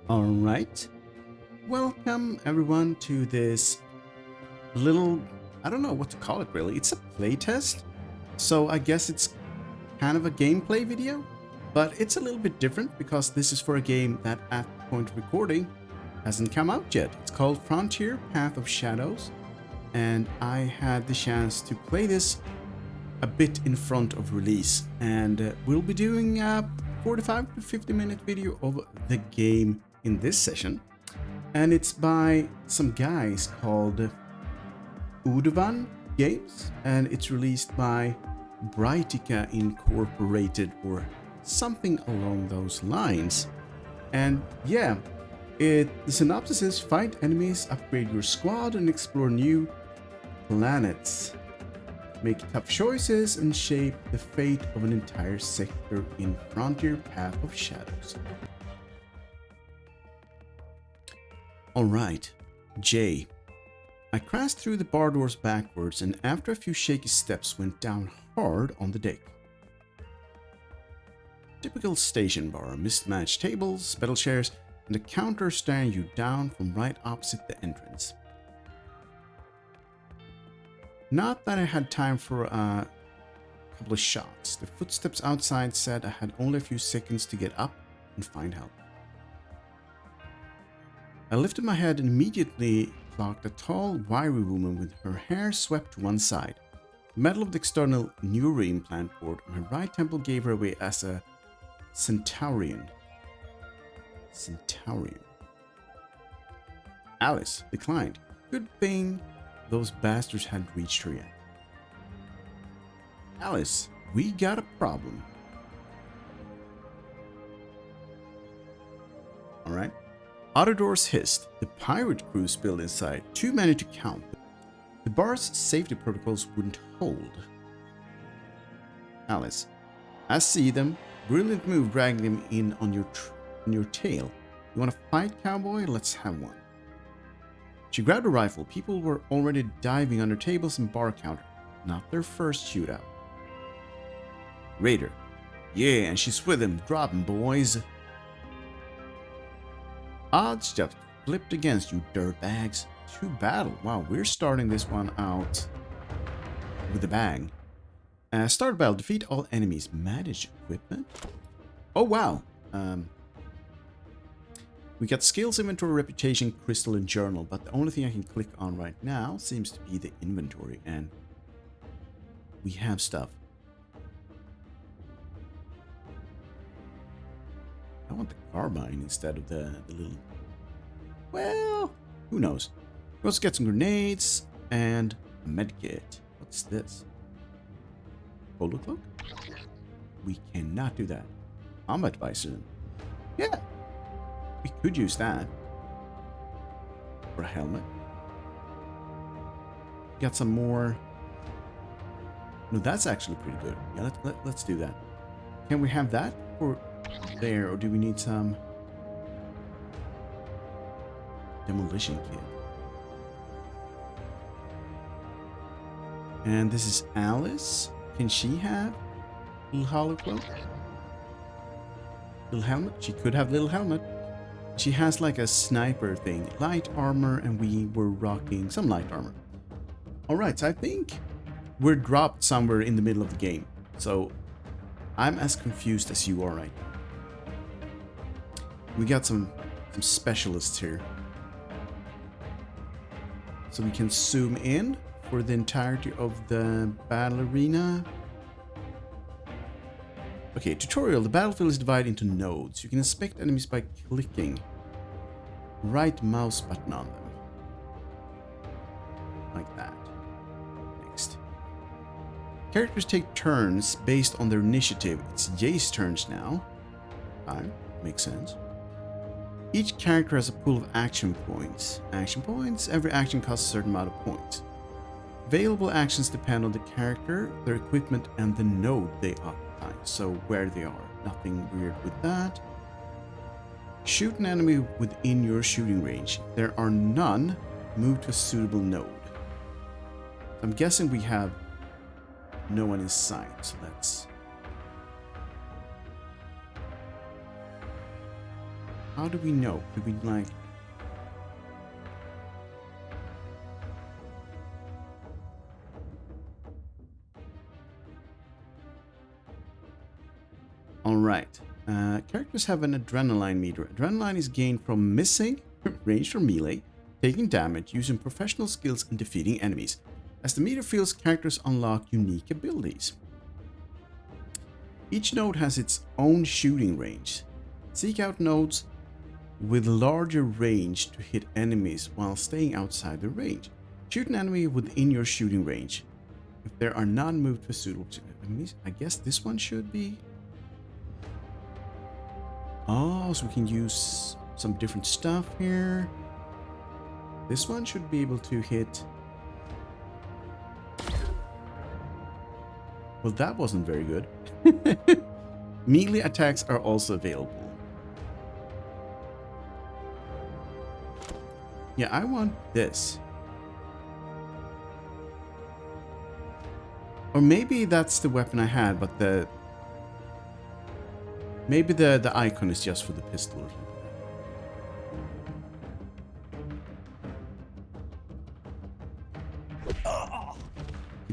Alright, welcome everyone to this little, I don't know what to call it really, it's a playtest, so I guess it's kind of a gameplay video, but it's a little bit different because this is for a game that at the point of recording hasn't come out yet. It's called Frontier Path of Shadows, and I had the chance to play this a bit in front of release, and we'll be doing a 45 to 50 minute video of the game in this session, and it's by some guys called Udovan Games, and it's released by Brightica Incorporated or something along those lines. And yeah, the synopsis is fight enemies, upgrade your squad, and explore new planets. Make tough choices and shape the fate of an entire sector in Frontier Path of Shadows. Alright, J. I crashed through the bar doors backwards and after a few shaky steps went down hard on the deck. Typical station bar, mismatched tables, pedal chairs, and a counter staring you down from right opposite the entrance. Not that I had time for a couple of shots. The footsteps outside said I had only a few seconds to get up and find help. I lifted my head and immediately clocked a tall, wiry woman with her hair swept to one side. The metal of the external neuro implant board on her right temple gave her away as a Centaurian. Alice declined. Good thing those bastards hadn't reached her yet. Alice, we got a problem. Alright. Outer doors hissed. The pirate crew spilled inside. Too many to count. The bar's safety protocols wouldn't hold. Alice. I see them. Brilliant move dragging them in on your tail. You want to fight, cowboy? Let's have one. She grabbed a rifle. People were already diving under tables and bar counter. Not their first shootout. Raider. Yeah, and she's with him. Drop him, boys. Odds just flipped against you, dirtbags. To battle. Wow, we're starting this one out with a bang. Start battle. Defeat all enemies. Manage equipment. Oh, wow. We got skills, inventory, reputation, crystal, and journal, but the only thing I can click on right now seems to be the inventory, and we have stuff. I want the carbine instead of the little... Well, who knows? We also get some grenades and a medkit. What's this? Polo cloak? We cannot do that. Combat visor then. Yeah. We could use that. Or a helmet. Got some more... No, that's actually pretty good. Yeah, let's do that. Can we have that for there, or do we need some demolition kit? And this is Alice. Can she have little hollow cloak? Little helmet? She could have little helmet. She has like a sniper thing. Light armor, and we were rocking some light armor. Alright, so I think we're dropped somewhere in the middle of the game. So I'm as confused as you are right now. We got some specialists here. So we can zoom in for the entirety of the battle arena. Okay, tutorial. The battlefield is divided into nodes. You can inspect enemies by clicking right mouse button on them. Like that. Next. Characters take turns based on their initiative. It's Jay's turns now. Fine, makes sense. Each character has a pool of action points. Action points, every action costs a certain amount of points. Available actions depend on the character, their equipment, and the node they occupy, so where they are. Nothing weird with that. Shoot an enemy within your shooting range. If there are none, move to a suitable node. I'm guessing we have no one in sight, so let's How do we know? Do we like... Alright. Characters have an adrenaline meter. Adrenaline is gained from missing, ranged or melee, taking damage, using professional skills, and defeating enemies. As the meter fills, characters unlock unique abilities. Each node has its own shooting range. Seek out nodes with larger range to hit enemies while staying outside the range. Shoot an enemy within your shooting range. If there are none, move to suitable enemies. I guess this one should be... Oh, so we can use some different stuff here. This one should be able to hit... Well, that wasn't very good. Melee attacks are also available. Yeah, I want this. Or maybe that's the weapon I had, but the... Maybe the icon is just for the pistol or something.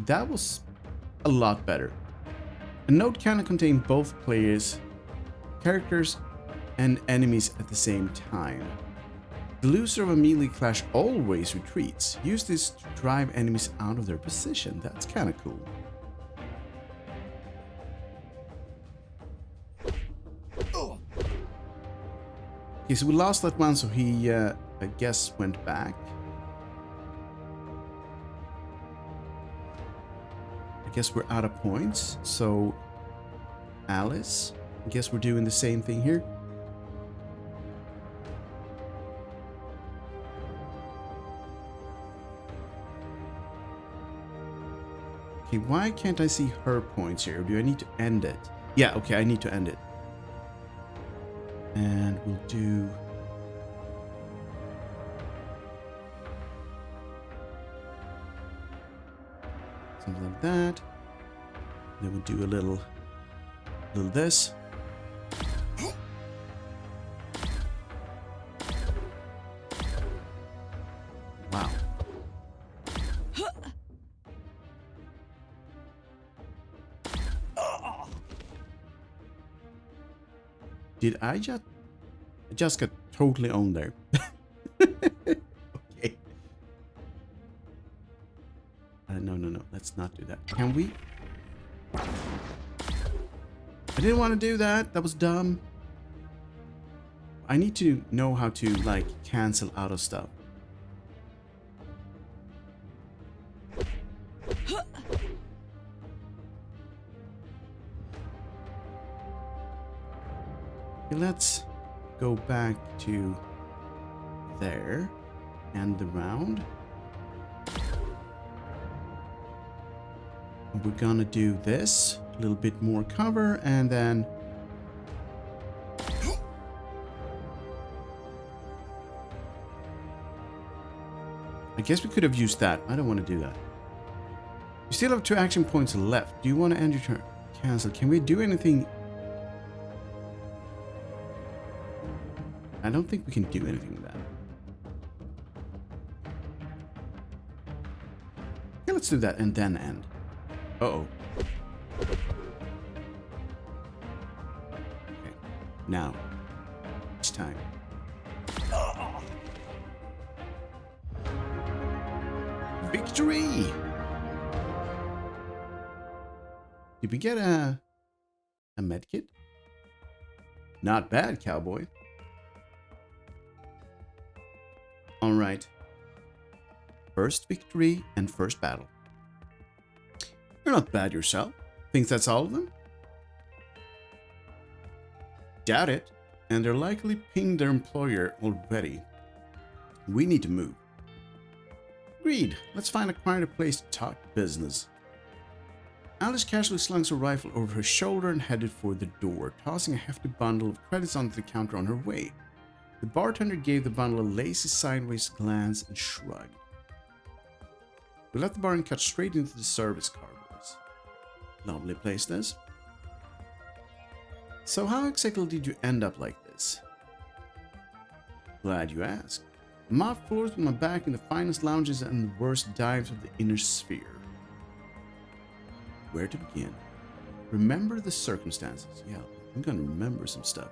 That was a lot better. A node can contain both players, characters, and enemies at the same time. The loser of a melee clash always retreats. Use this to drive enemies out of their position. That's kind of cool. Okay, so we lost that one, so he, I guess, went back. I guess we're out of points, so Alice, I guess we're doing the same thing here. Okay, why can't I see her points here? Do I need to end it? Yeah, okay, I need to end it. And we'll do... something like that. Then we'll do a little this. Wow. Did I just got totally owned there. Okay. No. Let's not do that. Can we? I didn't want to do that. That was dumb. I need to know how to, like, cancel out of stuff. Okay, let's go back to there. End the round. We're gonna do this, a little bit more cover, and then I guess we could have used that. I don't want to do that. You still have 2 action points left. Do you want to end your turn? Cancel. Can we do anything? I don't think we can do anything with that. Yeah, let's do that and then end. Uh-oh. Okay. Now. It's time. Victory! Did we get a medkit? Not bad, cowboy. Alright. First victory and first battle. You're not bad yourself. Think that's all of them? Doubt it. And they're likely pinged their employer already. We need to move. Agreed. Let's find a quieter place to talk business. Alice casually slung her rifle over her shoulder and headed for the door, tossing a hefty bundle of credits onto the counter on her way. The bartender gave the bundle a lazy sideways glance and shrugged. We left the bar and cut straight into the service car. Lovely place this. So how exactly did you end up like this? Glad you asked. I mopped floors with my back in the finest lounges and the worst dives of the inner sphere. Where to begin? Remember the circumstances. Yeah, I'm gonna remember some stuff.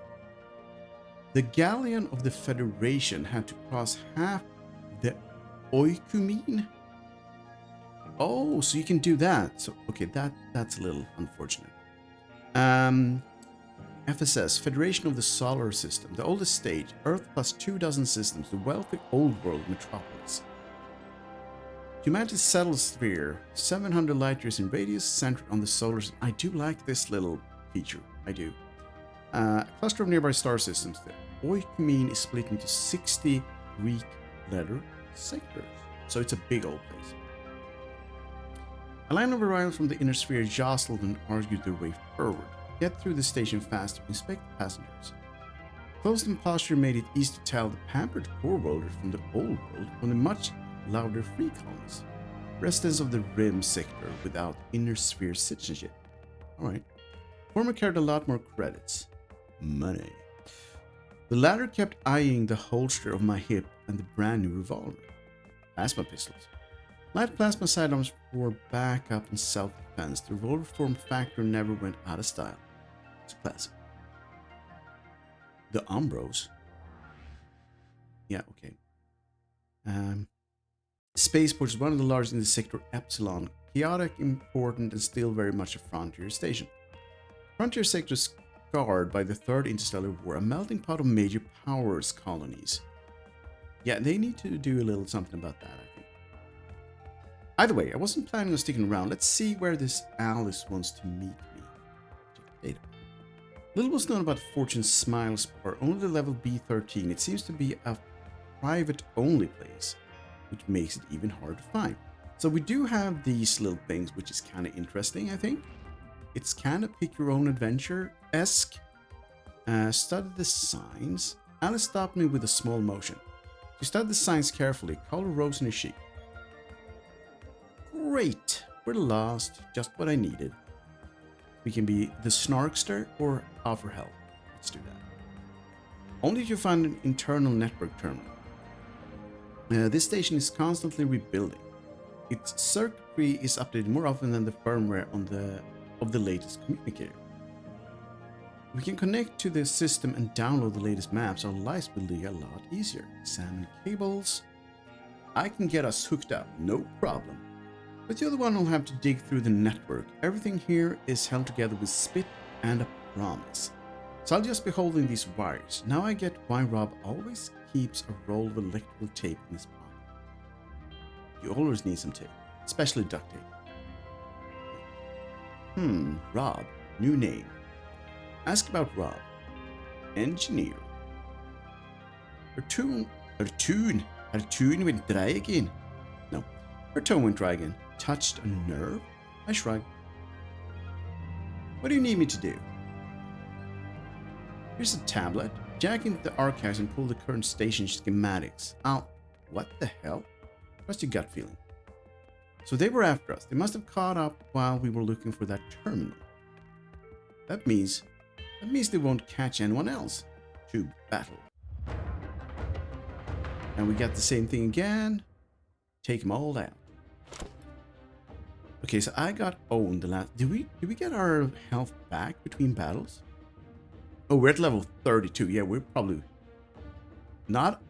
The galleon of the Federation had to cross half the Oikumene. Oh, so you can do that. So okay, that's a little unfortunate. FSS, Federation of the Solar System, the oldest stage, Earth plus 24 systems, the wealthy old world metropolis. Humanity's settled sphere, 700 light years in radius, centered on the solar system. I do like this little feature. I do. A cluster of nearby star systems. The Oikumene is split into 60 Greek letter sectors. So it's a big old place. A line of arrivals from the inner sphere jostled and argued their way forward. Get through the station faster, inspect the passengers. Closed in posture made it easy to tell the pampered core worlders from the old world from the much louder free colonies. Residents of the rim sector without inner sphere citizenship. Alright. Former carried a lot more credits. Money. The latter kept eyeing the holster of my hip and the brand new revolver. Plasma pistols. Light plasma sidearms for backup and self-defense. The revolver form factor never went out of style. It's a classic. The Umbros. Yeah, okay. Spaceport is one of the largest in the sector Epsilon. Chaotic, important, and still very much a frontier station. Frontier sector is scarred by the Third Interstellar War, a melting pot of major powers colonies. Yeah, they need to do a little something about that, I think. Either way, I wasn't planning on sticking around. Let's see where this Alice wants to meet me. Check data. Little was known about Fortune's Smile Spar, only the level B13. It seems to be a private-only place, which makes it even hard to find. So we do have these little things, which is kind of interesting, I think. It's kind of pick-your-own-adventure-esque. Study the signs. Alice stopped me with a small motion. She studied the signs carefully. Color rose in her cheek. Great! We're lost. Just what I needed. We can be the Snarkster or offer help. Let's do that. Only if you find an internal network terminal. This station is constantly rebuilding. Its circuitry is updated more often than the firmware of the latest communicator. We can connect to the system and download the latest maps. Our lives will be a lot easier. Examine cables. I can get us hooked up, no problem. But the other one will have to dig through the network. Everything here is held together with spit and a promise. So I'll just be holding these wires. Now I get why Rob always keeps a roll of electrical tape in his pocket. You always need some tape, especially duct tape. Rob, new name. Ask about Rob. Engineer. Her tune went dry again. No, her tone went dry again. Touched a nerve? I shrugged. What do you need me to do? Here's a tablet. Jack into the archives and pull the current station schematics. What the hell? Trust your gut feeling. So they were after us. They must have caught up while we were looking for that terminal. That means they won't catch anyone else. To battle. And we got the same thing again. Take them all down. Okay, so I got owned the last. Did we get our health back between battles? Oh, we're at level 32. Yeah, we're probably not.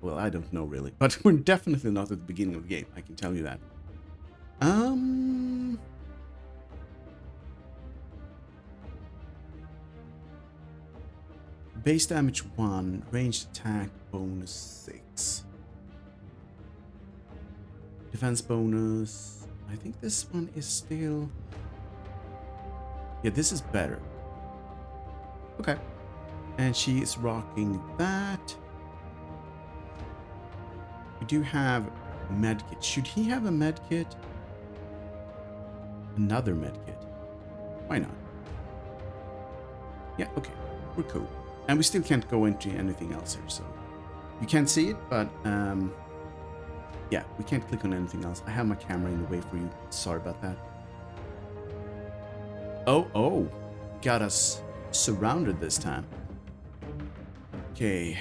Well, I don't know really, but we're definitely not at the beginning of the game. I can tell you that. Base damage 1, ranged attack bonus 6. Defense bonus. I think this one is still. Yeah, this is better. Okay. And she is rocking that. We do have medkit. Should he have a medkit? Another medkit. Why not? Yeah, okay. We're cool. And we still can't go into anything else here, so you can't see it, but yeah, we can't click on anything else. I have my camera in the way for you. Sorry about that. Oh, got us surrounded this time. Okay.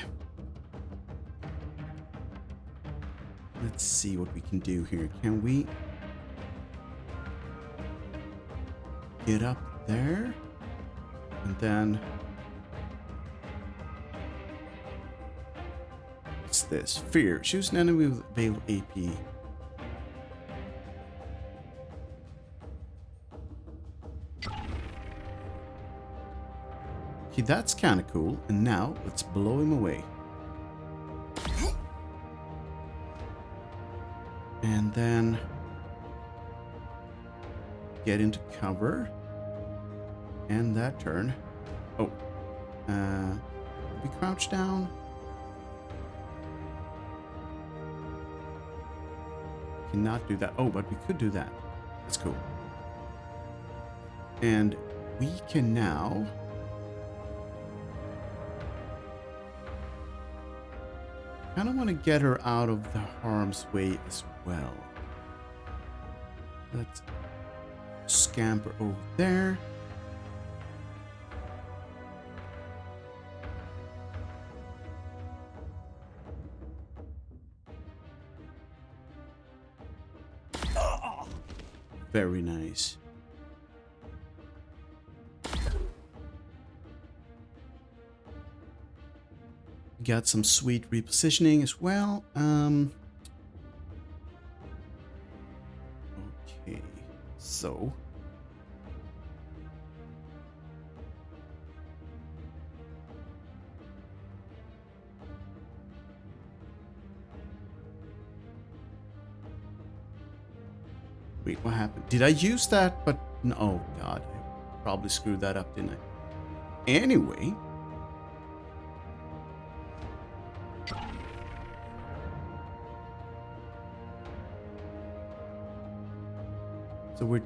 Let's see what we can do here. Can we get up there? And then... what's this? Fear. Choose an enemy with available AP. Okay, that's kind of cool. And now, let's blow him away. And then... get into cover. And that turn. Oh. We crouch down. Cannot do that. Oh, but we could do that. That's cool. And we can now... kind of want to get her out of the harm's way as well. Let's scamper over there. Very nice. Got some sweet repositioning as well. Okay, so wait, what happened? Did I use that? But no, oh god, I probably screwed that up, didn't I? Anyway. So we're,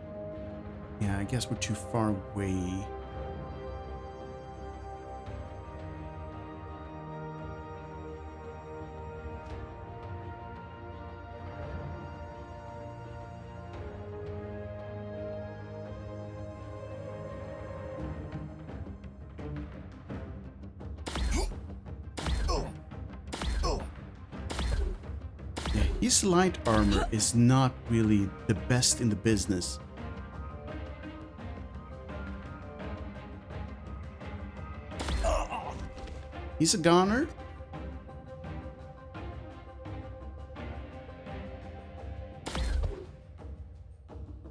yeah, I guess we're too far away. His light armor is not really the best in the business. He's a goner.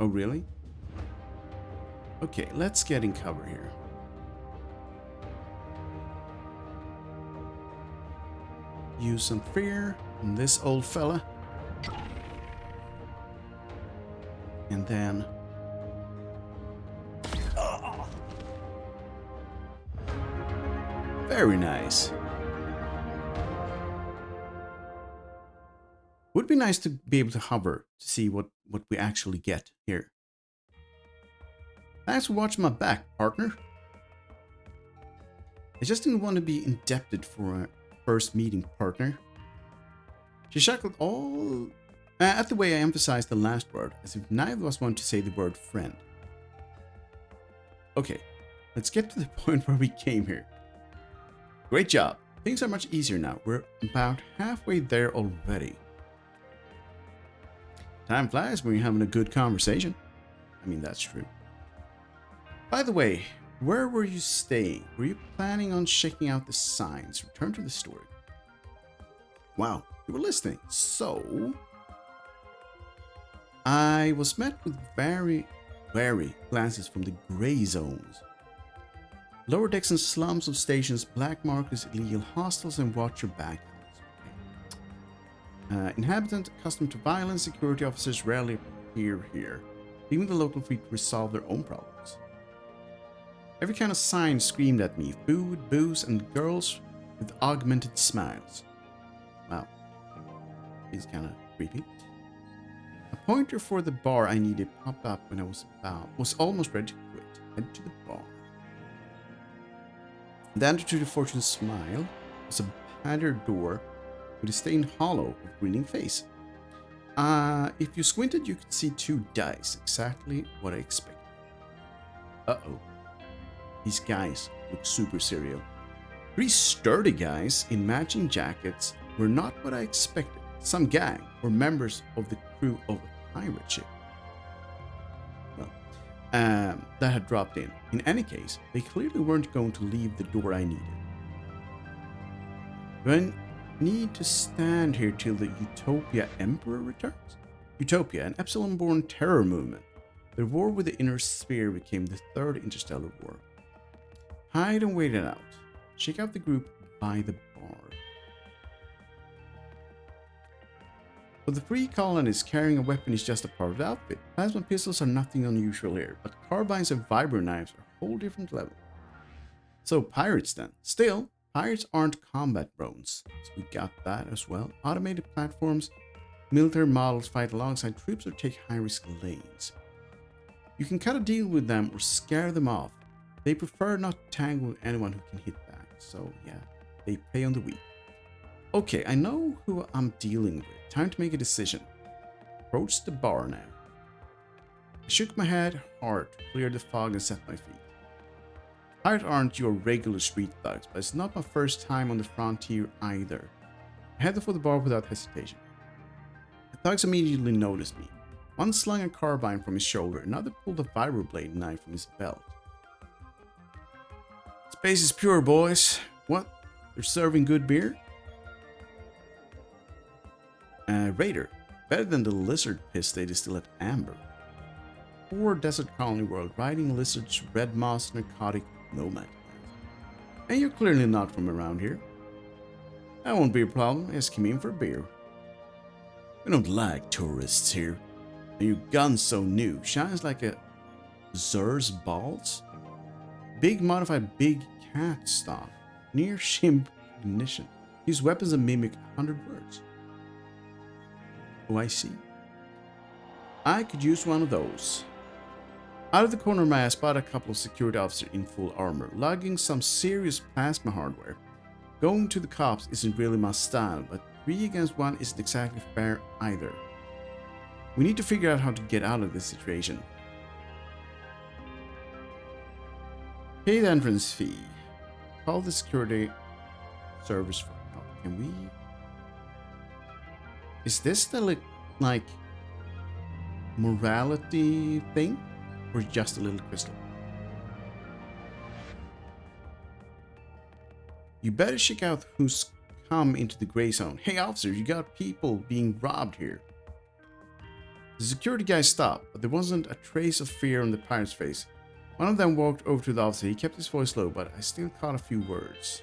Oh, really? Okay, let's get in cover here. Use some fear on this old fella. And then... very nice. Would be nice to be able to hover to see what we actually get here. Thanks for watching my back, partner. I just didn't want to be indebted for a first meeting, partner. She chuckled all at the way I emphasized the last word, as if neither of us wanted to say the word friend. Okay, let's get to the point where we came here. Great job. Things are much easier now. We're about halfway there already. Time flies when you're having a good conversation. I mean, that's true. By the way, where were you staying? Were you planning on checking out the signs? Return to the story. Wow, you were listening. So, I was met with very wary glances from the gray zones. Lower decks and slums of stations, black markets, illegal hostels, and watch your back. Inhabitant accustomed to violence, security officers rarely appear here, leaving the local free to resolve their own problems. Every kind of sign screamed at me, food, booze, and girls with augmented smiles. Wow. He's kind of creepy. A pointer for the bar I needed popped up when I was almost ready to quit. Head to the bar. The answer to the fortune smile was a padded door with a stained hollow of grinning face. If you squinted, you could see 2 dice, exactly what I expected. Uh-oh. These guys look super serial. 3 sturdy guys in matching jackets were not what I expected. some gang or members of the crew of a pirate ship. Well, that had dropped in. In any case, they clearly weren't going to leave the door I needed. Do I need to stand here till the Utopia Emperor returns? Utopia, an Epsilon-born terror movement. The war with the Inner Sphere became the third interstellar war. Hide and wait it out. Check out the group by the bar. For the free colonists, carrying a weapon is just a part of the outfit. Plasma pistols are nothing unusual here, but carbines and vibro knives are a whole different level. So pirates then. Still, pirates aren't combat drones, so we got that as well. Automated platforms, military models fight alongside troops or take high-risk lanes. You can cut a deal with them or scare them off. They prefer not to tangle with anyone who can hit back, so yeah, they prey on the weak. Okay, I know who I'm dealing with. Time to make a decision. Approach the bar now. I shook my head hard to clear the fog and set my feet. Pirates aren't your regular street thugs, but it's not my first time on the frontier either. I headed for the bar without hesitation. The thugs immediately noticed me. One slung a carbine from his shoulder, another pulled a vibroblade knife from his belt. Space is pure, boys. What? They're serving good beer? Raider. Better than the lizard piss they distill at Amber. Poor desert colony world, riding lizards, red moss, narcotic nomad. And you're clearly not from around here. That won't be a problem. Ask him in for a beer. We don't like tourists here. And your gun's so new. Shines like a Zer's balls. Big modified big cat stock. Near shimp ignition. Use weapons that mimic 100 words. Oh, I see. I could use one of those. Out of the corner of my eye, I spot a couple of security officers in full armor, lugging some serious plasma hardware. Going to the cops isn't really my style, but 3 against 1 isn't exactly fair either. We need to figure out how to get out of this situation. Pay the entrance fee. Call the security service for help. Can we... Is this the like morality thing? Or just a little crystal? You better check out who's come into the gray zone. Hey officer, you got people being robbed here. The security guy stopped, but there wasn't a trace of fear on the pirate's face. One of them walked over to the officer. He kept his voice low, but I still caught a few words.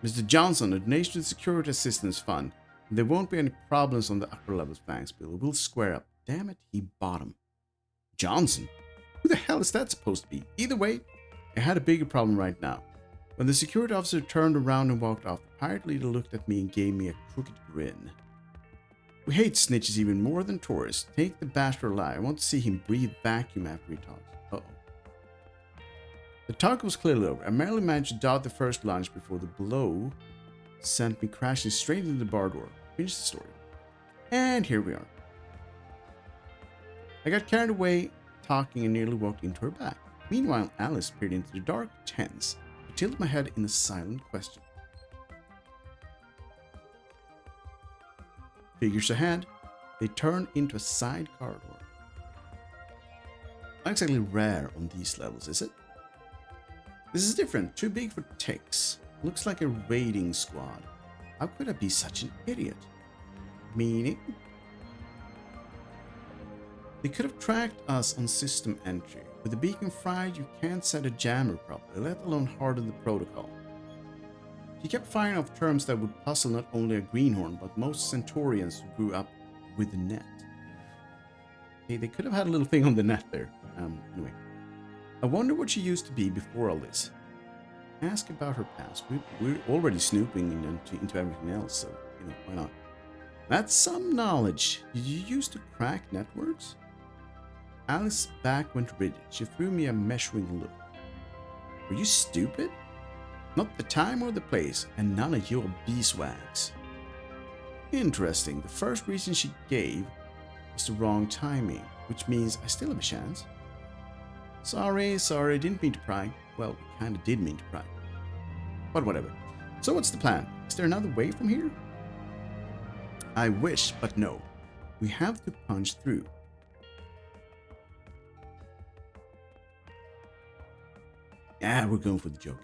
Mr. Johnson, a donation to the Security Assistance Fund. There won't be any problems on the upper levels, thanks, Bill. We'll square up. Damn it, he bought him. Johnson? Who the hell is that supposed to be? Either way, I had a bigger problem right now. When the security officer turned around and walked off, the pirate leader looked at me and gave me a crooked grin. We hate snitches even more than tourists. Take the bastard alive. I want to see him breathe vacuum after he talks. Uh-oh. The talk was clearly over. I merely managed to dodge the first lunge before the blow sent me crashing straight into the bar door. Finish the story. And here we are. I got carried away talking and nearly walked into her back. Meanwhile, Alice peered into the dark, tense. I tilted my head in a silent question. Figures ahead, they turned into a side corridor. Not exactly rare on these levels, is it? This is different, too big for ticks. Looks like a raiding squad. How could I be such an idiot? Meaning? They could have tracked us on system entry. With the beacon fried, you can't set a jammer properly, let alone harden the protocol. He kept firing off terms that would puzzle not only a greenhorn, but most Centaurians who grew up with the net. Hey, they could have had a little thing on the net there. Anyway. I wonder what she used to be before all this. Ask about her past. We're already snooping into everything else, so, why not? That's some knowledge. Did you used to crack networks? Alice's back went rigid. She threw me a measuring look. Were you stupid? Not the time or the place, and none of your beeswax. Interesting. The first reason she gave was the wrong timing, which means I still have a chance. Sorry, didn't mean to pry. Well, we kinda did mean to pry. But whatever. So what's the plan? Is there another way from here? I wish, but no. We have to punch through. Yeah, we're going for the joke.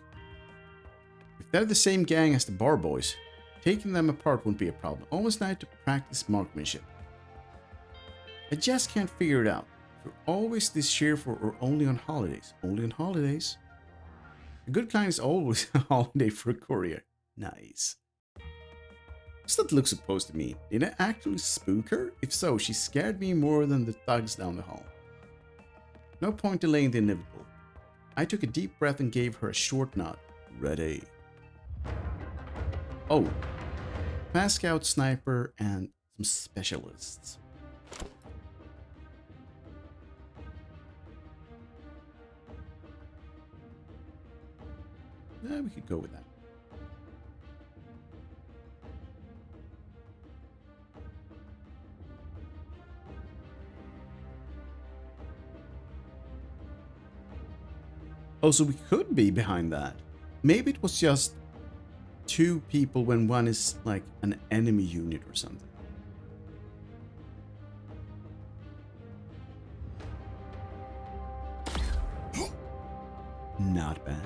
If they're the same gang as the bar boys, taking them apart won't be a problem. Almost nice to practice marksmanship. I just can't figure it out. If you're always this cheerful or only on holidays? Only on holidays. A good client is always a holiday for a courier. Nice. What's that look supposed to mean? Did I actually spook her? If so, she scared me more than the thugs down the hall. No point delaying the inevitable. I took a deep breath and gave her a short nod. Ready. Oh. Fast scout, sniper, and some specialists. Yeah, we could go with that. Oh, so we could be behind that. Maybe it was just two people when one is like an enemy unit or something. Not bad.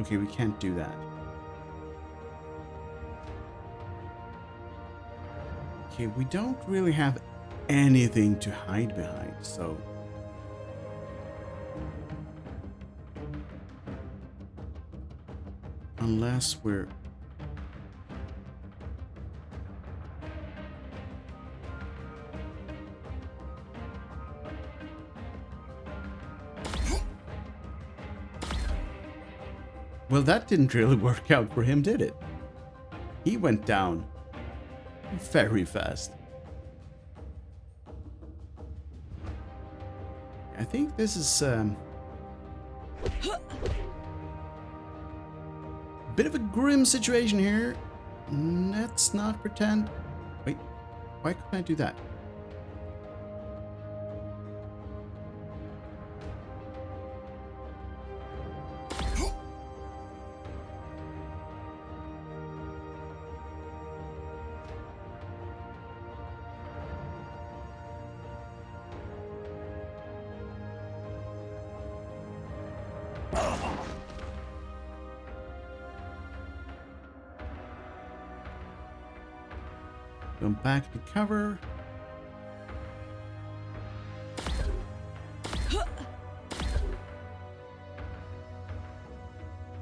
Okay, we can't do that. Okay, we don't really have anything to hide behind, so... Unless we're... Well, that didn't really work out for him, did it? He went down very fast. I think this is a bit of a grim situation here. Let's not pretend. Wait, why couldn't I do that? Going back to cover. I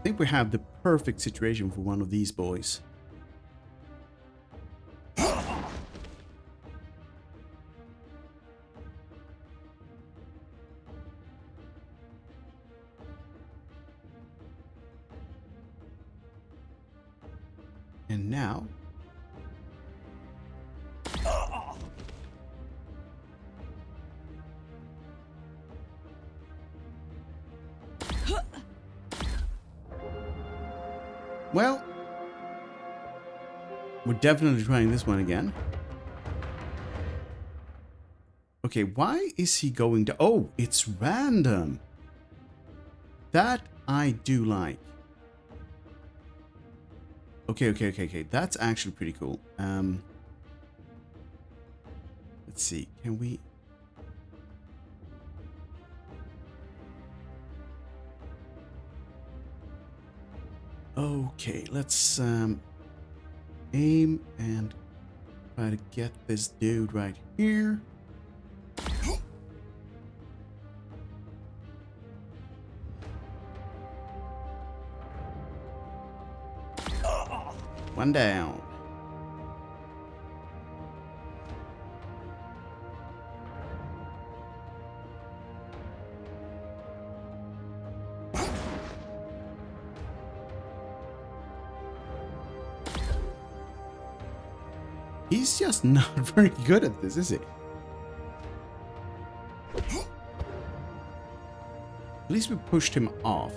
think we have the perfect situation for one of these boys. And now... Well, we're definitely trying this one again. Okay, why is he going to... Oh, it's random. That I do like. Okay. That's actually pretty cool. Let's see. Can we... Okay, let's aim and try to get this dude right here. One down. He's just not very good at this, is he? At least we pushed him off.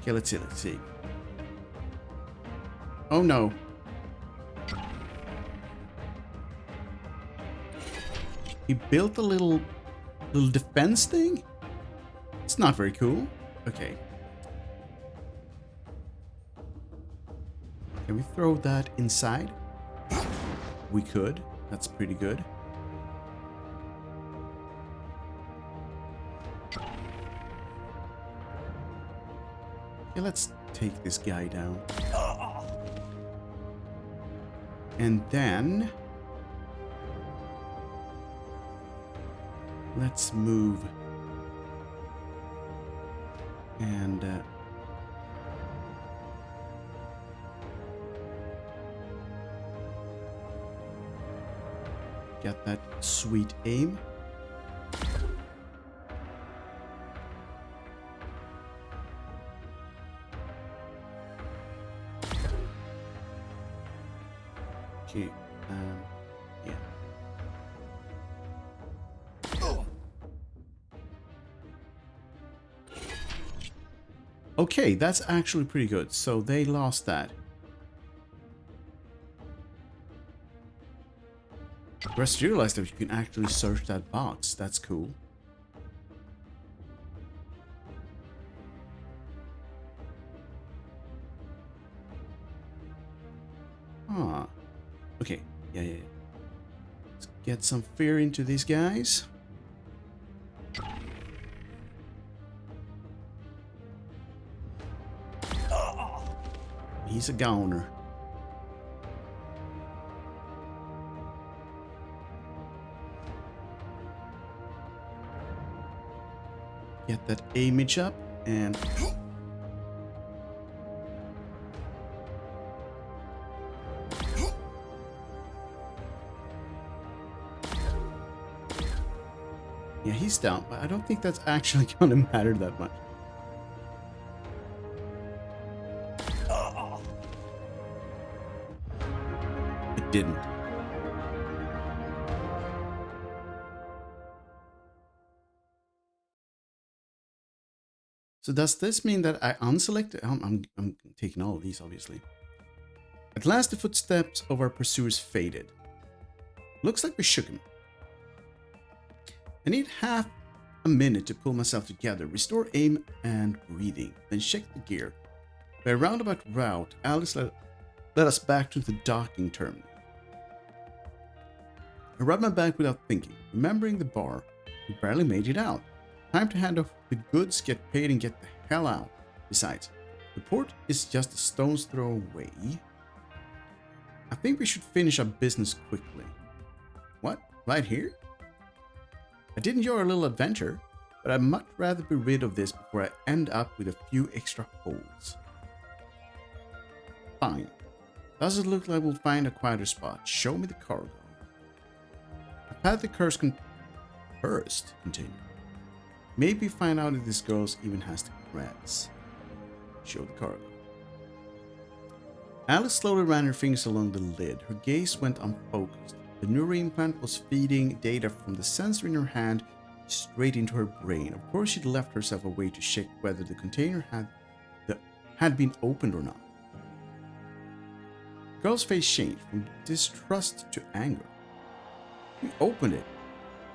Okay, let's see, let's see. Oh no. He built a little defense thing? It's not very cool. Okay. Can we throw that inside? We could. That's pretty good. Okay, let's take this guy down. And then let's move and get that sweet aim. Okay, yeah. Okay, that's actually pretty good. So they lost that. Just realized that you can actually search that box. That's cool. Ah. Okay. Yeah. Let's get some fear into these guys. He's a goner. Get that image up and yeah, he's down, but I don't think that's actually gonna matter that much. It didn't. So does this mean that I unselected? I'm taking all of these, obviously. At last, the footsteps of our pursuers faded. Looks like we shook him. I need half a minute to pull myself together, restore aim and breathing, then check the gear. By a roundabout route, Alice led us back to the docking terminal. I rubbed my back without thinking, remembering the bar. We barely made it out. Time to hand off the goods, get paid, and get the hell out. Besides, the port is just a stone's throw away. I think we should finish our business quickly. What? Right here? I did enjoy our little adventure, but I'd much rather be rid of this before I end up with a few extra holes. Fine. Does it look like we'll find a quieter spot? Show me the cargo. I pat the cursed container. Maybe find out if this girl even has the creds. Show the cargo. Alice slowly ran her fingers along the lid. Her gaze went unfocused. The neural implant was feeding data from the sensor in her hand straight into her brain. Of course, she'd left herself a way to check whether the container had been opened or not. The girl's face changed from distrust to anger. We opened it.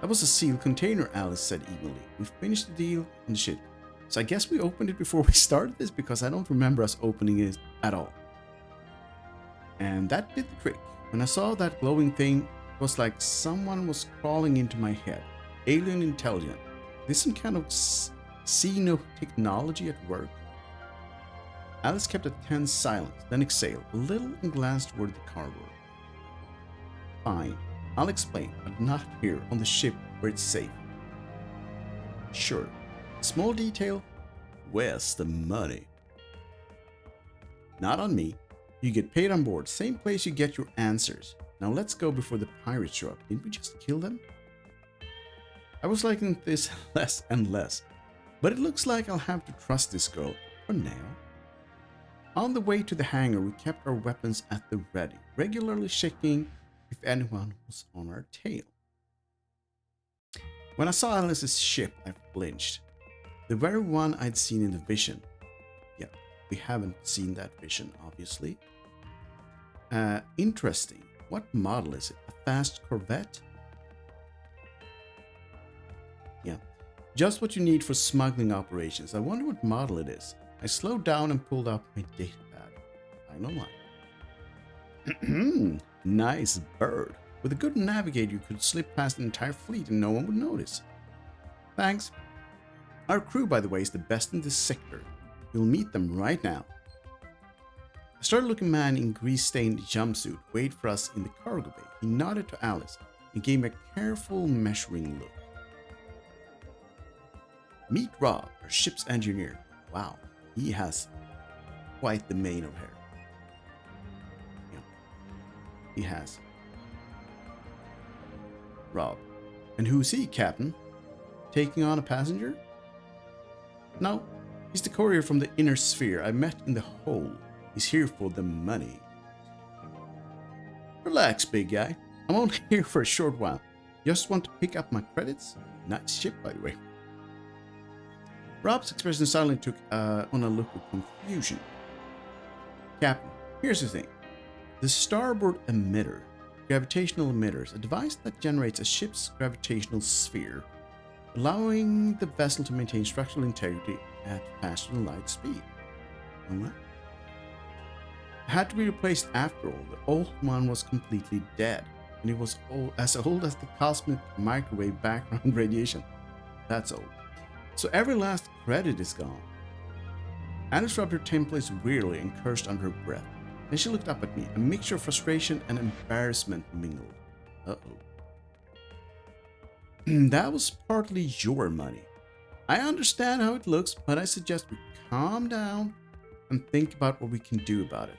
That was a sealed container, Alice said evenly. We finished the deal on the ship. So I guess we opened it before we started this because I don't remember us opening it at all. And that did the trick. When I saw that glowing thing, it was like someone was crawling into my head. Alien intelligent. This some kind of xeno technology at work? Alice kept a tense silence, then exhaled a little and glanced toward the cargo. Fine. I'll explain, but not here on the ship where it's safe. Sure. Small detail. Where's the money? Not on me. You get paid on board. Same place you get your answers. Now let's go before the pirates show up. Didn't we just kill them? I was liking this less and less. But it looks like I'll have to trust this girl for now. On the way to the hangar, we kept our weapons at the ready, regularly checking if anyone was on our tail. When I saw Alice's ship, I flinched. The very one I'd seen in the vision. Yeah, we haven't seen that vision, obviously. Interesting. What model is it? A fast Corvette? Yeah. Just what you need for smuggling operations. I wonder what model it is. I slowed down and pulled up my datapad. I know mine. Nice bird. With a good navigator, you could slip past an entire fleet and no one would notice. Thanks. Our crew, by the way, is the best in this sector. You'll meet them right now. A started-looking man in grease-stained jumpsuit waited for us in the cargo bay. He nodded to Alice and gave me a careful, measuring look. Meet Rob, our ship's engineer. Wow, he has quite the mane of hair. Yeah, he has. Rob. And who's he, Captain? Taking on a passenger? No, he's the courier from the inner sphere I met in the hole. He's here for the money. Relax, big guy. I'm only here for a short while. Just want to pick up my credits. Nice ship, by the way. Rob's expression suddenly took on a look of confusion. Captain, here's the thing. The starboard emitter, gravitational emitters, a device that generates a ship's gravitational sphere, allowing the vessel to maintain structural integrity at faster than light speed. What? It had to be replaced after all. The old one was completely dead, and it was as old as the cosmic microwave background radiation. That's old. So every last credit is gone. Alice rubbed her temples wearily and cursed under her breath. Then she looked up at me. A mixture of frustration and embarrassment mingled. Uh-oh. That was partly your money. I understand how it looks, but I suggest we calm down and think about what we can do about it.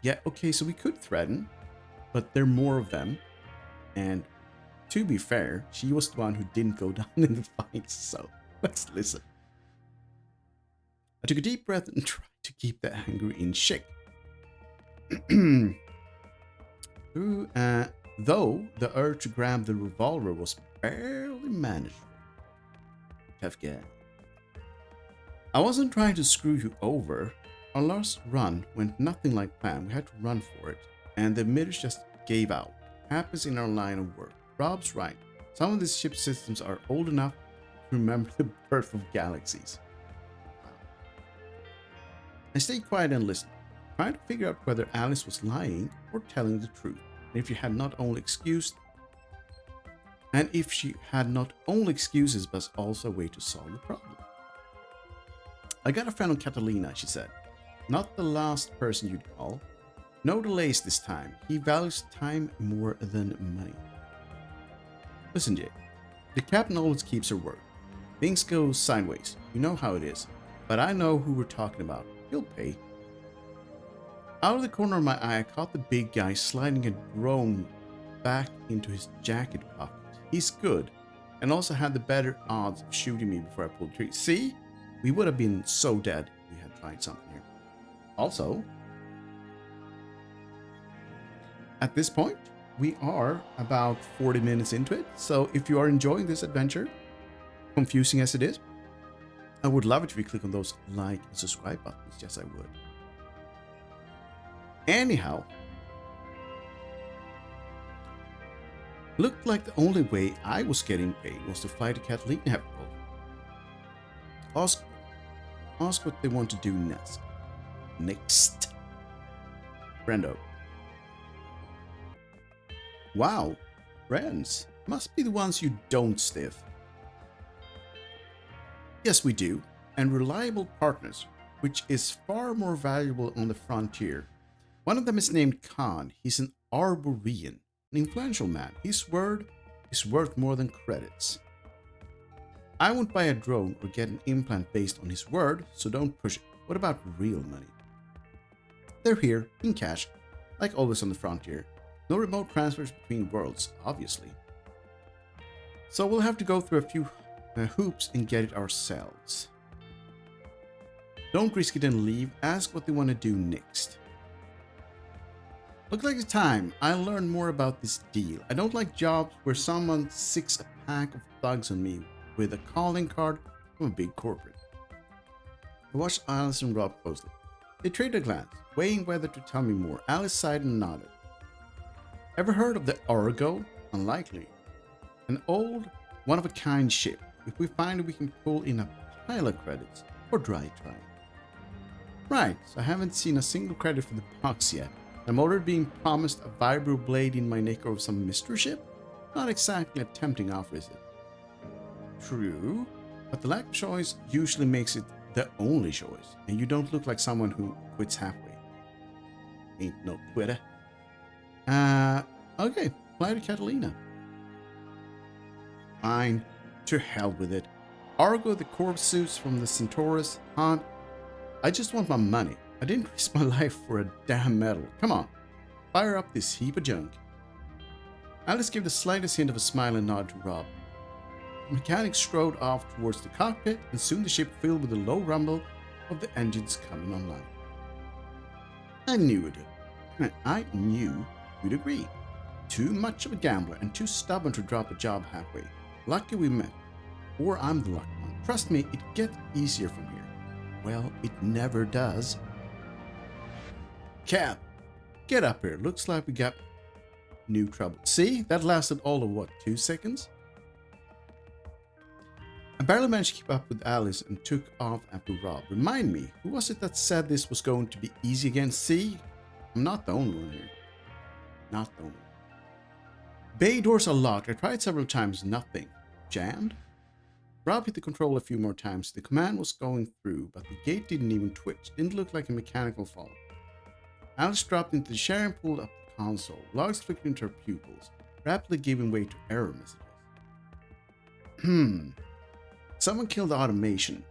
Yeah, okay, so we could threaten, but there are more of them. And to be fair, she was the one who didn't go down in the fight, so let's listen. I took a deep breath and tried to keep the anger in check. Though the urge to grab the revolver was barely manageable. Tough guy. I wasn't trying to screw you over. Our last run went nothing like planned. We had to run for it, and the emitters just gave out. Happens in our line of work. Rob's right. Some of these ship systems are old enough to remember the birth of galaxies. I stayed quiet and listened, trying to figure out whether Alice was lying or telling the truth, and if she had not only excuses, but also a way to solve the problem. I got a friend on Catalina, she said. Not the last person you'd call. No delays this time. He values time more than money. Listen, Jay. The captain always keeps her word. Things go sideways. You know how it is. But I know who we're talking about. He'll pay. Out of the corner of my eye, I caught the big guy sliding a drone back into his jacket pocket. He's good, and also had the better odds of shooting me before I pulled the trigger. See? We would have been so dead if we had tried something here. Also, at this point, we are about 40 minutes into it, so if you are enjoying this adventure, confusing as it is, I would love it if you click on those like and subscribe buttons. Yes, I would. Anyhow, looked like the only way I was getting paid was to fly to Catalina. Ask what they want to do next. Brendo. Wow, friends. Must be the ones you don't stiff. Yes, we do. And reliable partners, which is far more valuable on the frontier. One of them is named Khan. He's an Arborian, an influential man. His word is worth more than credits. I won't buy a drone or get an implant based on his word, so don't push it. What about real money? They're here, in cash, like always on the frontier. No remote transfers between worlds, obviously. So we'll have to go through a few hoops and get it ourselves. Don't risk it and leave. Ask what they want to do next. Looks like it's time I learned more about this deal. I don't like jobs where someone sicks a pack of thugs on me with a calling card from a big corporate. I watched Alice and Rob closely. They traded a glance, weighing whether to tell me more. Alice sighed and nodded. Ever heard of the Argo? Unlikely. An old, one-of-a-kind ship. If we find it, we can pull in a pile of credits for dry trying. Right, so I haven't seen a single credit for the box yet. I'm already being promised a vibro blade in my neck of some mystery ship? Not exactly a tempting offer, is it? True, but the lack of choice usually makes it the only choice, and you don't look like someone who quits halfway. Ain't no quitter. Okay, fly to Catalina. Fine, to hell with it. Argo the corpse suits from the Centaurus, Han. I just want my money. I didn't risk my life for a damn medal. Come on, fire up this heap of junk. Alice gave the slightest hint of a smile and nod to Rob. The mechanic strode off towards the cockpit, and soon the ship filled with the low rumble of the engines coming online. I knew it. I knew you'd agree. Too much of a gambler and too stubborn to drop a job halfway. Lucky we met. Or I'm the lucky one. Trust me, it gets easier from here. Well, it never does. Cap, get up here. Looks like we got new trouble. See? That lasted all of what, 2 seconds? I barely managed to keep up with Alice and took off after Rob. Remind me, who was it that said this was going to be easy again? See? I'm not the only one here. Not the only one. Bay doors are locked. I tried several times. Nothing. Jammed? Rob hit the control a few more times. The command was going through, but the gate didn't even twitch. Didn't look like a mechanical fault. Alice dropped into the chair and pulled up the console. Logs flickered into her pupils, rapidly giving way to error messages. Someone killed the automation.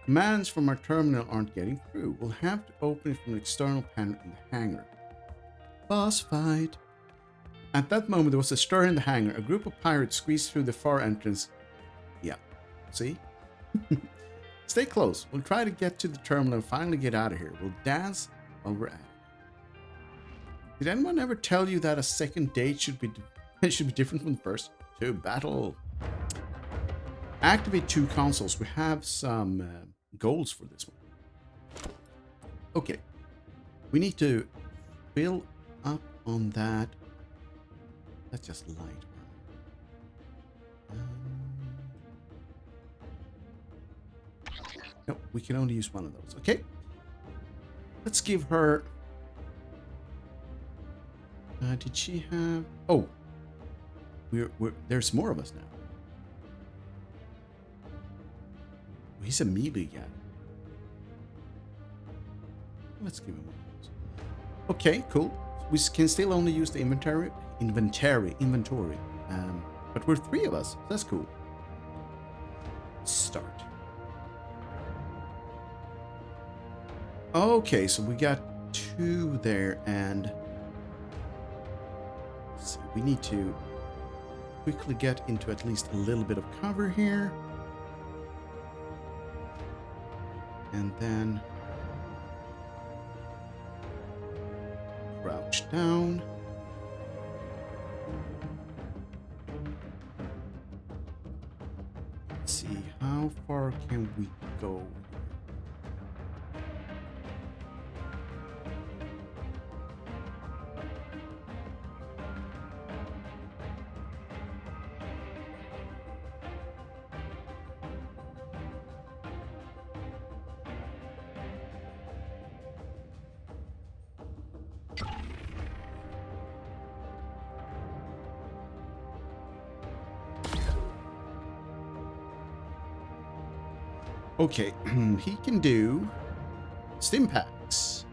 Commands from our terminal aren't getting through. We'll have to open it from an external panel in the hangar. Boss fight. At that moment, there was a stir in the hangar. A group of pirates squeezed through the far entrance. Yeah, see? Stay close. We'll try to get to the terminal and finally get out of here. We'll dance while we're at it. Did anyone ever tell you that a second date should be different from the first? To battle. Activate 2 consoles. We have some goals for this one. Okay. We need to fill up on that. That's just light. No, we can only use one of those. Okay. Let's give her... did she have... Oh. There's more of us now. He's a melee again. Let's give him one of those. Okay, cool. We can still only use the inventory. But we're 3 of us. So that's cool. Start. Okay, so we got 2 there, and let's see, we need to quickly get into at least a little bit of cover here. And then crouch down. Let's see, how far can we go? Okay, he can do stim packs.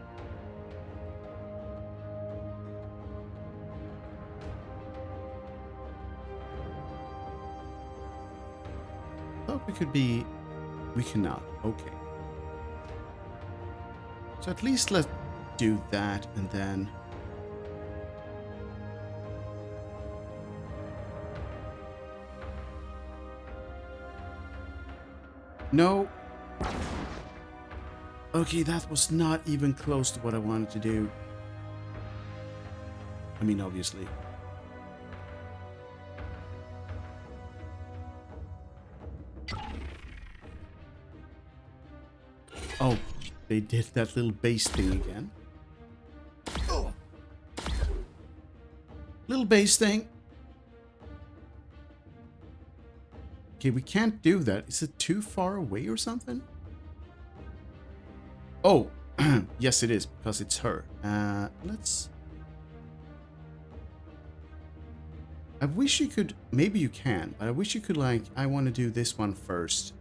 Thought we could be... We cannot. Okay. So at least let's do that, and then... No. Okay, that was not even close to what I wanted to do. I mean, obviously. Oh, They did that little base thing again. Little base thing. Okay, we can't do that. Is it too far away or something? Oh, yes it is, because it's her. Let's... I wish you could... Maybe you can, but I wish you could, like... I want to do this one first.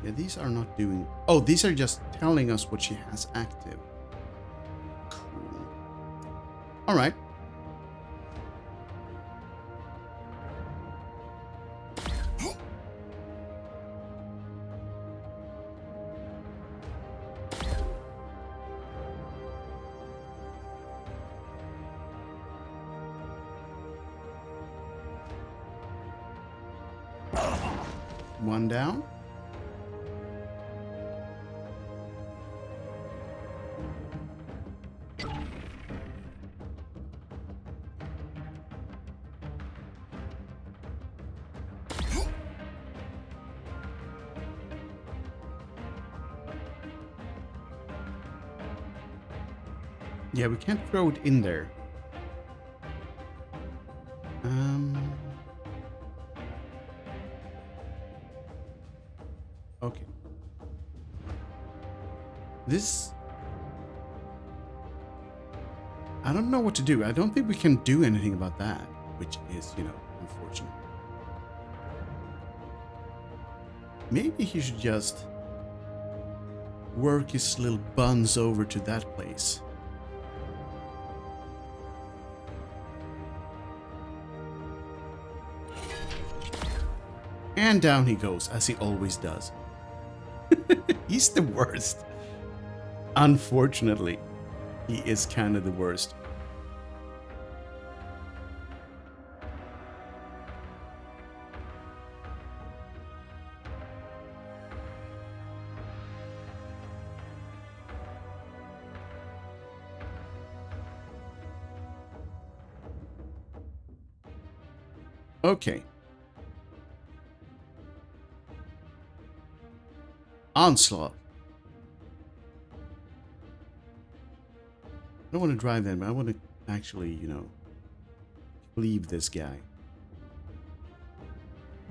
Yeah, these are not doing... Oh, these are just telling us what she has active. Cool. Alright. One down. Yeah, we can't throw it in there. Okay. This... I don't know what to do. I don't think we can do anything about that, which is, you know, unfortunate. Maybe he should just work his little buns over to that place. And down he goes, as he always does. He's the worst. Unfortunately, he is kind of the worst. Okay. Onslaught. I don't want to drive them. I want to actually, you know, cleave this guy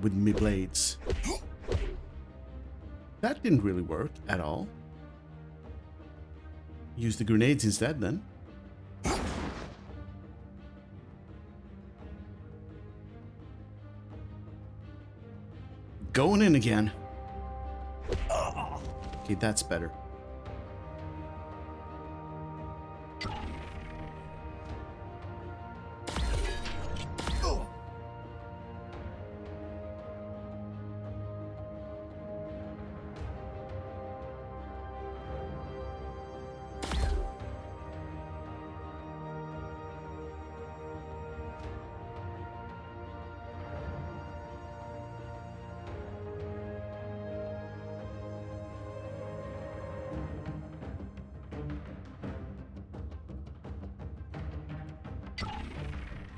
with me blades. That didn't really work at all. Use the grenades instead then. Going in again. Okay, that's better.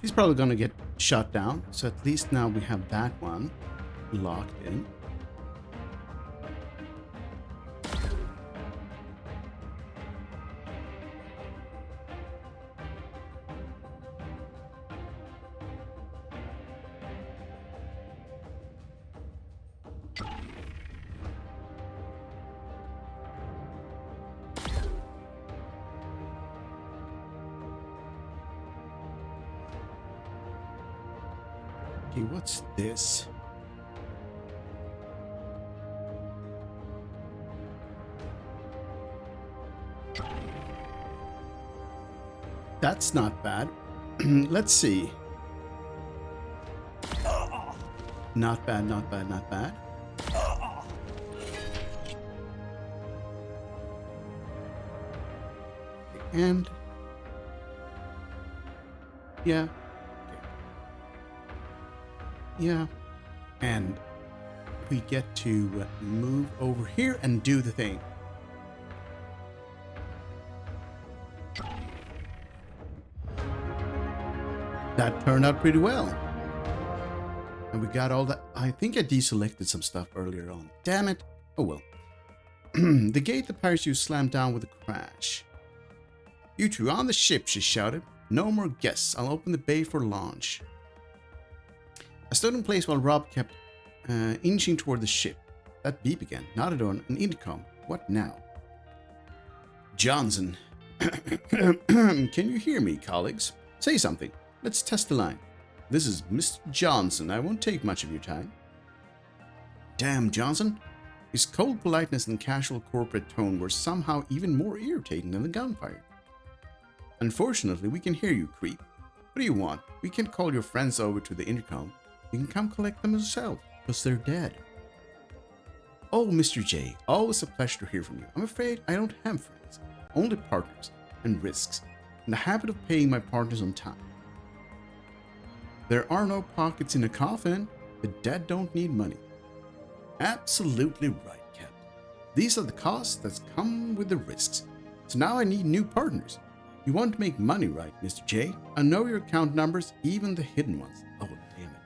He's probably gonna get shot down, so at least now we have that one locked in. Okay, what's this? That's not bad. Let's see. Not bad, not bad, not bad. And... yeah. Yeah, and we get to move over here and do the thing. That turned out pretty well. And we got all that. I think I deselected some stuff earlier on. Damn it. Oh well. The gate the pirates used slammed down with a crash. "You two on the ship," she shouted. "No more guests. I'll open the bay for launch." I stood in place while Rob kept inching toward the ship. That beep again. Nodded on an intercom. What now? "Johnson." "Can you hear me, colleagues? Say something. Let's test the line. This is Mr. Johnson. I won't take much of your time." Damn Johnson. His cold politeness and casual corporate tone were somehow even more irritating than the gunfire. "Unfortunately, we can hear you, creep. What do you want? We can't call your friends over to the intercom. You can come collect them yourself, because they're dead." "Oh, Mr. J, always a pleasure to hear from you. I'm afraid I don't have friends, only partners and risks, in the habit of paying my partners on time." "There are no pockets in a coffin. The dead don't need money." "Absolutely right, Captain. These are the costs that come with the risks. So now I need new partners. You want to make money, right, Mr. J? I know your account numbers, even the hidden ones. Oh, damn it.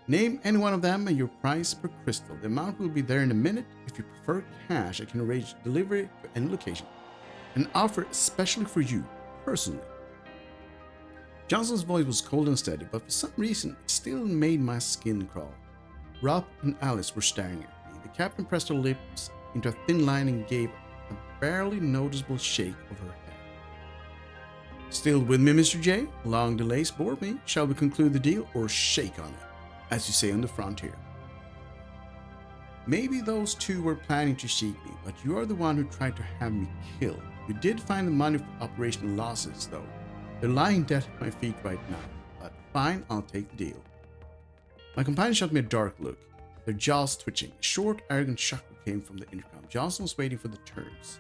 Name any one of them and your price per crystal. The amount will be there in a minute. If you prefer cash, I can arrange delivery to any location. An offer especially for you, personally." Johnson's voice was cold and steady, but for some reason, it still made my skin crawl. Rob and Alice were staring at me. The captain pressed her lips into a thin line and gave a barely noticeable shake of her head. "Still with me, Mr. J? Long delays bore me. Shall we conclude the deal or shake on it, as you say on the frontier?" "Maybe those two were planning to cheat me, but you are the one who tried to have me killed. You did find the money for operational losses, though. They're lying dead at my feet right now, but fine, I'll take the deal." My companion shot me a dark look, their jaws twitching. A short, arrogant chuckle came from the intercom. Johnson was waiting for the terms.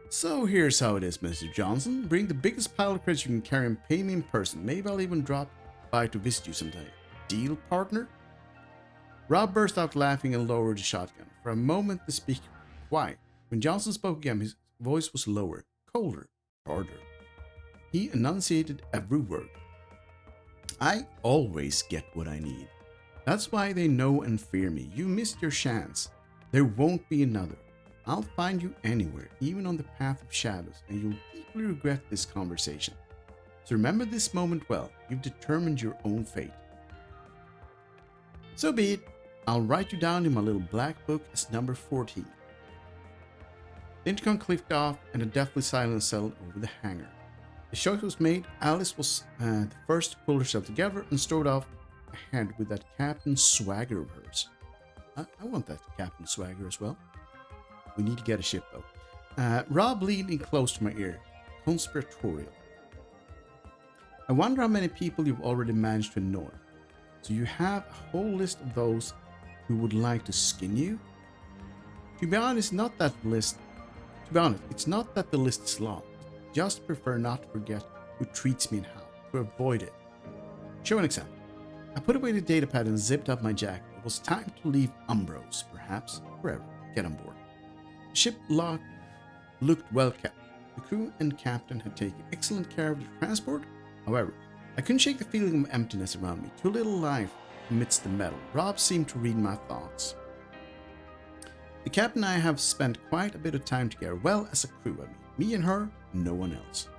"So here's how it is, Mr. Johnson. Bring the biggest pile of credits you can carry and pay me in person. Maybe I'll even drop by to visit you someday. Deal, partner?" Rob burst out laughing and lowered the shotgun. For a moment, the speaker was quiet. When Johnson spoke again, his voice was lower, colder, harder. He enunciated every word. "I always get what I need. That's why they know and fear me. You missed your chance. There won't be another. I'll find you anywhere, even on the path of shadows, and you'll deeply regret this conversation. So remember this moment well. You've determined your own fate." "So be it. I'll write you down in my little black book as number 14. The intercom clicked off and a deathly silence settled over the hangar. The choice was made. Alice was the first to pull herself together and strode off ahead with that captain swagger of hers. I want that captain swagger as well. We need to get a ship though. Rob leaned in close to my ear. Conspiratorial. "I wonder how many people you've already managed to annoy. So you have a whole list of those who would like to skin you?" To be honest, it's not that the list is long. Just prefer not to forget who treats me and how, to avoid it. Show an example. I put away the data pad and zipped up my jacket. It was time to leave Umbros, perhaps forever. Get on board. The ship looked well kept. The crew and captain had taken excellent care of the transport. However, I couldn't shake the feeling of emptiness around me. Too little life amidst the metal. Rob seemed to read my thoughts. The captain and I have spent quite a bit of time together, well, as a crew, I mean. Me and her, no one else.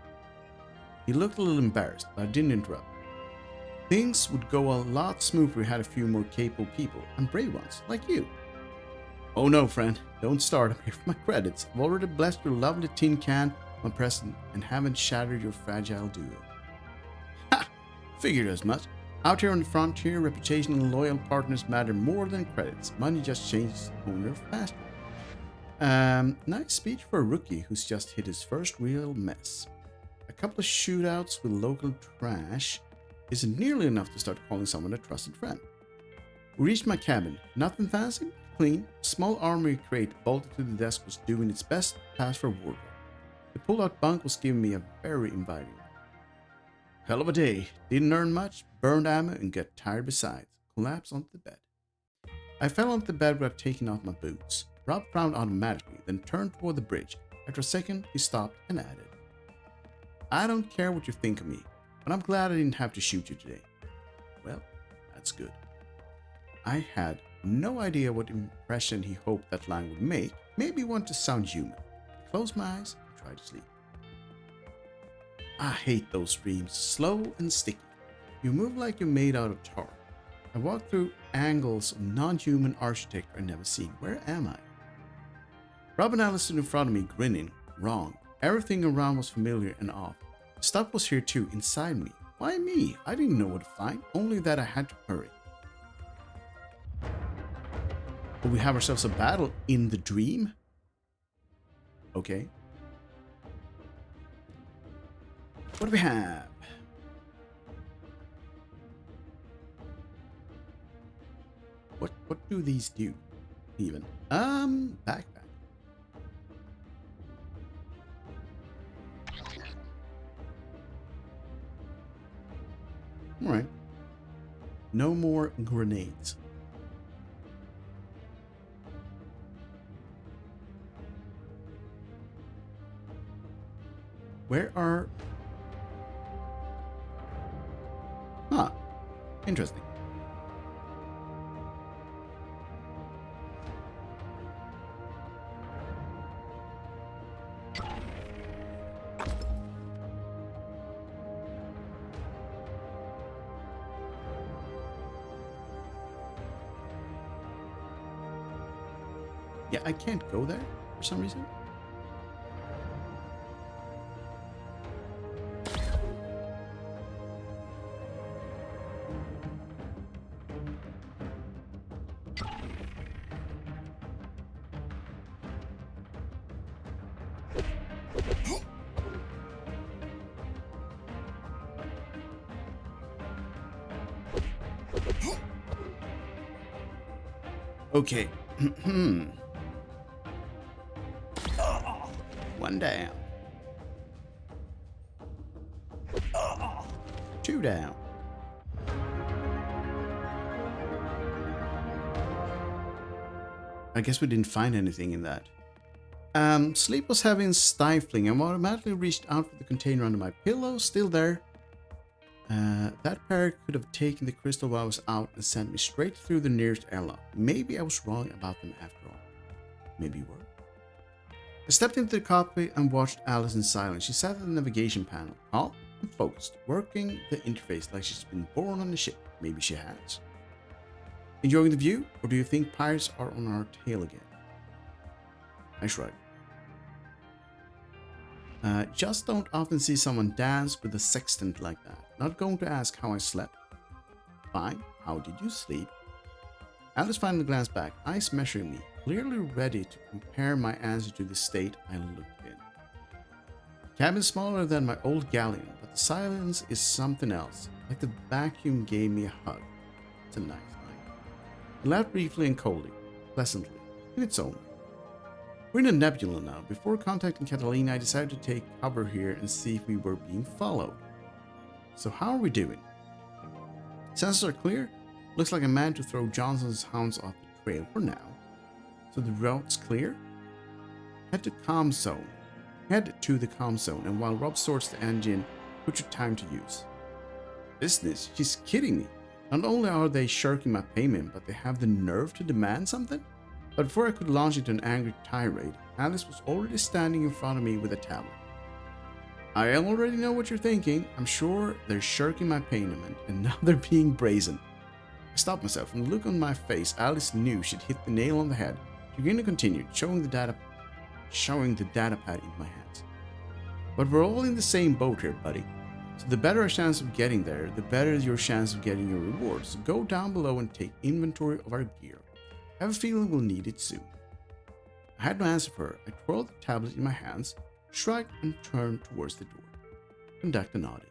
He looked a little embarrassed, but I didn't interrupt. Things would go a lot smoother if we had a few more capable people, and brave ones, like you. "Oh no, friend, don't start. I'm here for my credits. I've already blessed your lovely tin can, my present, and haven't shattered your fragile duo." "Ha! Figured as much. Out here on the frontier, reputation and loyal partners matter more than credits. Money just changes owner faster." Nice speech for a rookie who's just hit his first real mess. A couple of shootouts with local trash isn't nearly enough to start calling someone a trusted friend. We reached my cabin. Nothing fancy, clean. A small armory crate bolted to the desk was doing its best pass for wardrobe. The pull-out bunk was giving me a very inviting. Hell of a day. Didn't earn much, burned ammo, and get tired besides. Collapsed onto the bed. I fell onto the bed without taking off my boots. Rob frowned automatically, then turned toward the bridge. After a second, he stopped and added, "I don't care what you think of me, but I'm glad I didn't have to shoot you today." Well, that's good. I had no idea what impression he hoped that line would make. Maybe want to sound human. I closed my eyes and tried to sleep. I hate those streams, slow and sticky. You move like you're made out of tar. I walk through angles of non-human architecture I've never seen. Where am I? Rob and Alice stood in front of me, grinning. Wrong. Everything around was familiar and off. Stuff was here too, inside me. Why me? I didn't know what to find, only that I had to hurry. But we have ourselves a battle in the dream? Okay. What do we have? What do these do, even? Backpack. Alright. No more grenades. Where are... Huh. Interesting. Yeah, I can't go there for some reason. Okay. One down. Two down. I guess we didn't find anything in that. Sleep was having stifling. I automatically reached out for the container under my pillow. Still there. That parrot could have taken the crystal while I was out and sent me straight through the nearest airlock. Maybe I was wrong about them after all. Maybe you were. I stepped into the cockpit and watched Alice in silence. She sat at the navigation panel, calm and focused, working the interface like she's been born on the ship. Maybe she has. Enjoying the view, or do you think pirates are on our tail again? I shrugged. Just don't often see someone dance with a sextant like that. Not going to ask how I slept. Fine, how did you sleep? Alice finally glanced back, eyes measuring me, clearly ready to compare my answer to the state I looked in. Cabin smaller than my old galleon, but the silence is something else, like the vacuum gave me a hug. It's a nice night. I laughed briefly and coldly, pleasantly, in its own way. We're in a nebula now. Before contacting Catalina, I decided to take cover here and see if we were being followed. So how are we doing? Sensors are clear. Looks like I managed to throw Johnson's hounds off the trail for now. So the route's clear. Head to the comm zone, and while Rob sorts the engine, put your time to use. Business? She's kidding me. Not only are they shirking my payment, but they have the nerve to demand something? But before I could launch into an angry tirade, Alice was already standing in front of me with a tablet. I already know what you're thinking. I'm sure they're shirking my payment, and now they're being brazen. I stopped myself, and the look on my face, Alice knew she'd hit the nail on the head. She again continued, showing the data pad in my hands. But we're all in the same boat here, buddy. So the better our chance of getting there, the better your chance of getting your reward. So go down below and take inventory of our gear. I have a feeling we'll need it soon. I had no answer for her. I twirled the tablet in my hands, shrugged, and turned towards the door. Conductor nodded.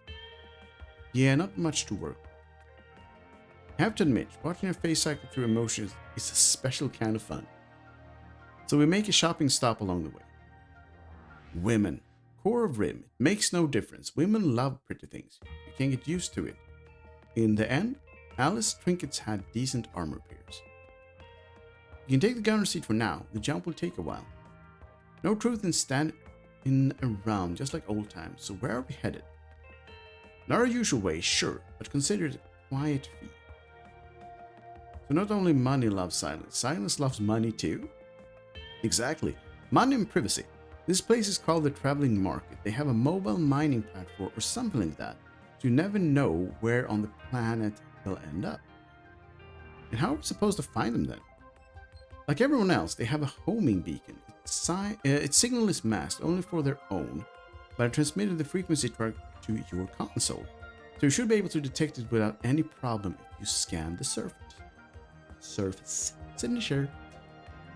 Yeah, not much to work with. I have to admit, watching her face cycle through emotions is a special kind of fun. So we make a shopping stop along the way. Women. Core of Rim. It makes no difference. Women love pretty things. You can get used to it. In the end, Alice's trinkets had decent armor pierce. You can take the gunner seat for now. The jump will take a while. No truth in standing around, just like old times. So where are we headed? Not our usual way, sure, but consider it a quiet fee. So not only money loves silence, silence loves money too? Exactly. Money and privacy. This place is called the Traveling Market. They have a mobile mining platform or something like that. So you never know where on the planet they'll end up. And how are we supposed to find them then? Like everyone else, they have a homing beacon. Its signal is masked only for their own, but it transmitted the frequency track to your console. So you should be able to detect it without any problem if you scan the surface. Sit in the chair.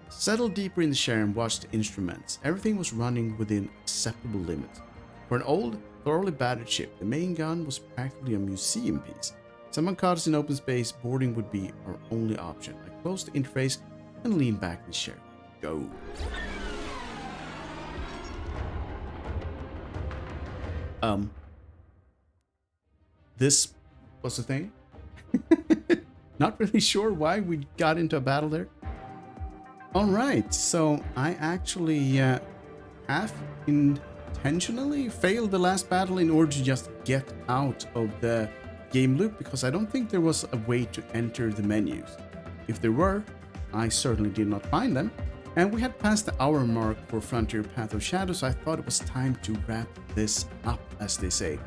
Settle deeper in the chair and watch the instruments. Everything was running within acceptable limits. For an old, thoroughly battered ship, the main gun was practically a museum piece. Someone caught us in open space, boarding would be our only option. I closed the interface and leaned back in the chair. Go. This was the thing. Not really sure why we got into a battle there. Alright, so I actually half intentionally failed the last battle in order to just get out of the game loop, because I don't think there was a way to enter the menus. If there were, I certainly did not find them. And we had passed the hour mark for Frontier Path of Shadows, so I thought it was time to wrap this up, as they say.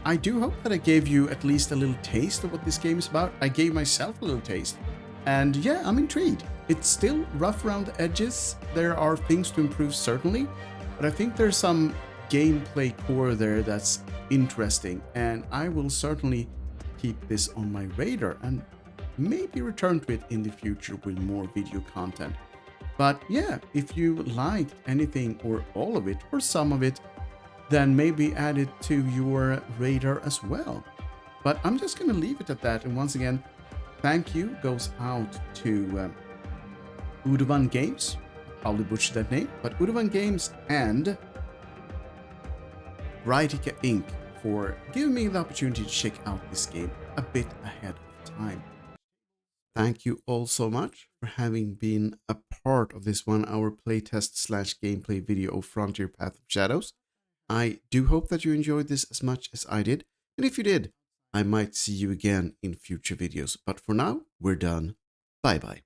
I do hope that I gave you at least a little taste of what this game is about. I gave myself a little taste. And yeah, I'm intrigued. It's still rough around the edges. There are things to improve, certainly. But I think there's some gameplay core there that's interesting. And I will certainly keep this on my radar and maybe return to it in the future with more video content. But yeah, if you liked anything or all of it or some of it, then maybe add it to your radar as well. But I'm just going to leave it at that. And once again, thank you goes out to Udovan Games. Probably butchered that name, but Udovan Games and Brightica Inc. for giving me the opportunity to check out this game a bit ahead of time. Thank you all so much for having been a part of this 1 hour playtest / gameplay video of Frontier Path of Shadows. I do hope that you enjoyed this as much as I did, and if you did, I might see you again in future videos. But for now, we're done. Bye bye.